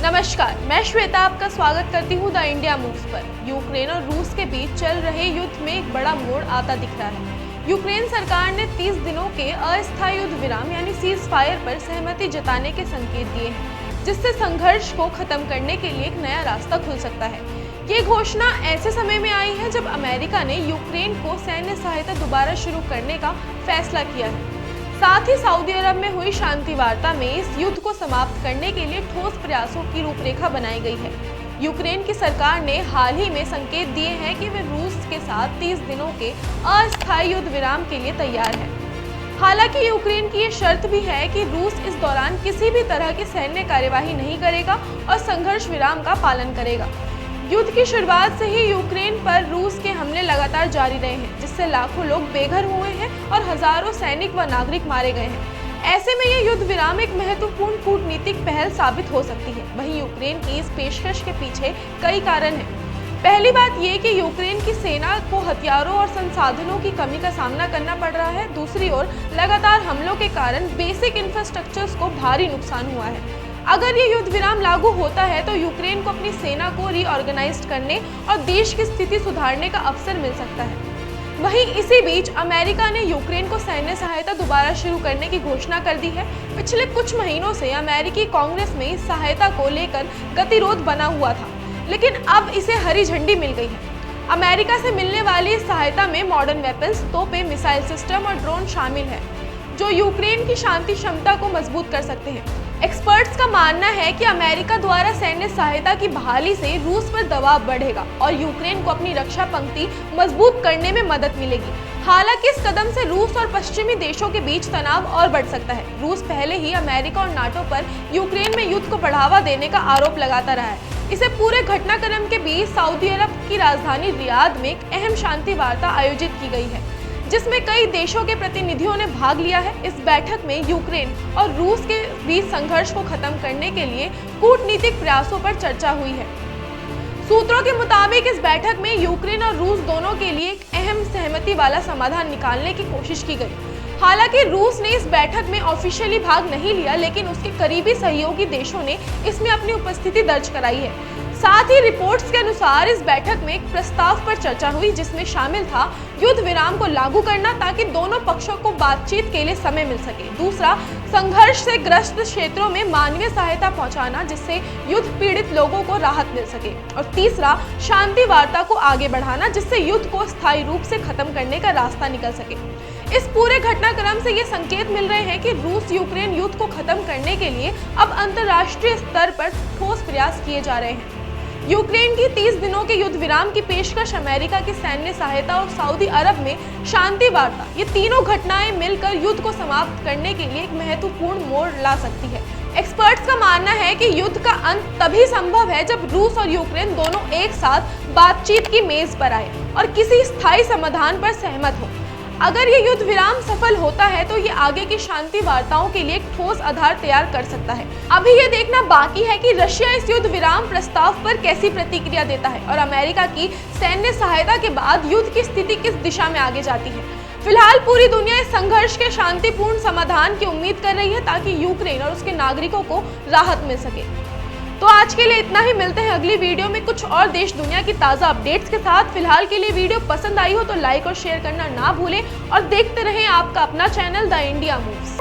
नमस्कार, मैं श्वेता आपका स्वागत करती हूँ द इंडिया मूव्स पर। यूक्रेन और रूस के बीच चल रहे युद्ध में एक बड़ा मोड़ आता दिख रहा है। यूक्रेन सरकार ने 30 दिनों के अस्थायी युद्ध विराम यानी सीज फायर पर सहमति जताने के संकेत दिए हैं, जिससे संघर्ष को खत्म करने के लिए एक नया रास्ता खुल सकता है। ये घोषणा ऐसे समय में आई है जब अमेरिका ने यूक्रेन को सैन्य सहायता दोबारा शुरू करने का फैसला किया है। साथ ही सऊदी अरब में हुई शांति वार्ता में इस युद्ध को समाप्त करने के लिए ठोस प्रयासों की रूपरेखा बनाई गई है। यूक्रेन की सरकार ने हाल ही में संकेत दिए हैं कि वे रूस के साथ 30 दिनों के अस्थायी युद्ध विराम के लिए तैयार है। हालांकि यूक्रेन की ये शर्त भी है कि रूस इस दौरान किसी भी तरह की सैन्य कार्यवाही नहीं करेगा और संघर्ष विराम का पालन करेगा। युद्ध की शुरुआत से ही यूक्रेन पर रूस के हमले लगातार जारी रहे हैं, जिससे लाखों लोग बेघर हुए हैं और हजारों सैनिक व नागरिक मारे गए हैं। ऐसे में ये युद्ध विराम एक महत्वपूर्ण कूटनीतिक पहल साबित हो सकती है। वहीं यूक्रेन की इस पेशकश के पीछे कई कारण हैं। पहली बात ये कि यूक्रेन की सेना को हथियारों और संसाधनों की कमी का सामना करना पड़ रहा है। दूसरी ओर लगातार हमलों के कारण बेसिक इंफ्रास्ट्रक्चर्स को भारी नुकसान हुआ है। अगर ये युद्ध विराम लागू होता है तो यूक्रेन को अपनी सेना को रीऑर्गेनाइज करने और देश की स्थिति सुधारने का अवसर मिल सकता है। वहीं इसी बीच अमेरिका ने यूक्रेन को सैन्य सहायता दोबारा शुरू करने की घोषणा कर दी है। पिछले कुछ महीनों से अमेरिकी कांग्रेस में इस सहायता को लेकर गतिरोध बना हुआ था, लेकिन अब इसे हरी झंडी मिल गई है। अमेरिका से मिलने वाली इस सहायता में मॉडर्न वेपन्स, तोपें, मिसाइल सिस्टम और ड्रोन शामिल है, जो यूक्रेन की शांति क्षमता को मजबूत कर सकते हैं। एक्सपर्ट्स का मानना है कि अमेरिका द्वारा सैन्य सहायता की बहाली से रूस पर दबाव बढ़ेगा और यूक्रेन को अपनी रक्षा पंक्ति मजबूत करने में मदद मिलेगी। हालांकि इस कदम से रूस और पश्चिमी देशों के बीच तनाव और बढ़ सकता है। रूस पहले ही अमेरिका और नाटो पर यूक्रेन में युद्ध को बढ़ावा देने का आरोप लगाता रहा है। इसे पूरे घटनाक्रम के बीच सऊदी अरब की राजधानी रियाद में एक अहम शांति वार्ता आयोजित की गई है, जिसमें कई देशों के प्रतिनिधियों ने भाग लिया है। इस बैठक में यूक्रेन और रूस के बीच संघर्ष को खत्म करने के लिए कूटनीतिक प्रयासों पर चर्चा हुई है। सूत्रों के मुताबिक इस बैठक में यूक्रेन और रूस दोनों के लिए एक अहम सहमति वाला समाधान निकालने की कोशिश की गई। हालांकि रूस ने इस बैठक में ऑफिशियली भाग नहीं लिया, लेकिन उसके करीबी सहयोगी देशों ने इसमें अपनी उपस्थिति दर्ज कराई है। साथ ही रिपोर्ट्स के अनुसार इस बैठक में एक प्रस्ताव पर चर्चा हुई, जिसमें शामिल था युद्ध विराम को लागू करना ताकि दोनों पक्षों को बातचीत के लिए समय मिल सके। दूसरा, संघर्ष से ग्रस्त क्षेत्रों में मानवीय सहायता पहुंचाना, जिससे युद्ध पीड़ित लोगों को राहत मिल सके। और तीसरा, शांति वार्ता को आगे बढ़ाना, जिससे युद्ध को स्थायी रूप से खत्म करने का रास्ता निकल सके। इस पूरे घटनाक्रम से ये संकेत मिल रहे हैं कि रूस यूक्रेन युद्ध को खत्म करने के लिए अब अंतर्राष्ट्रीय स्तर पर ठोस प्रयास किए जा रहे हैं। यूक्रेन की 30 दिनों के युद्ध विराम की पेशकश, अमेरिका की सैन्य सहायता और सऊदी अरब में शांति वार्ता, ये तीनों घटनाएं मिलकर युद्ध को समाप्त करने के लिए एक महत्वपूर्ण मोड़ ला सकती है। एक्सपर्ट्स का मानना है कि युद्ध का अंत तभी संभव है जब रूस और यूक्रेन दोनों एक साथ बातचीत की मेज पर आए और किसी स्थायी समाधान पर सहमत हो। अगर ये युद्ध विराम सफल होता है तो ये आगे की शांति वार्ताओं के लिए एक ठोस आधार तैयार कर सकता है। अभी ये देखना बाकी है कि रशिया इस युद्ध विराम प्रस्ताव पर कैसी प्रतिक्रिया देता है और अमेरिका की सैन्य सहायता के बाद युद्ध की स्थिति किस दिशा में आगे जाती है। फिलहाल पूरी दुनिया इस संघर्ष के शांतिपूर्ण समाधान की उम्मीद कर रही है, ताकि यूक्रेन और उसके नागरिकों को राहत मिल सके। तो आज के लिए इतना ही। मिलते हैं अगली वीडियो में कुछ और देश दुनिया की ताज़ा अपडेट्स के साथ। फिलहाल के लिए वीडियो पसंद आई हो तो लाइक और शेयर करना ना भूलें और देखते रहें आपका अपना चैनल द इंडिया मूव्स।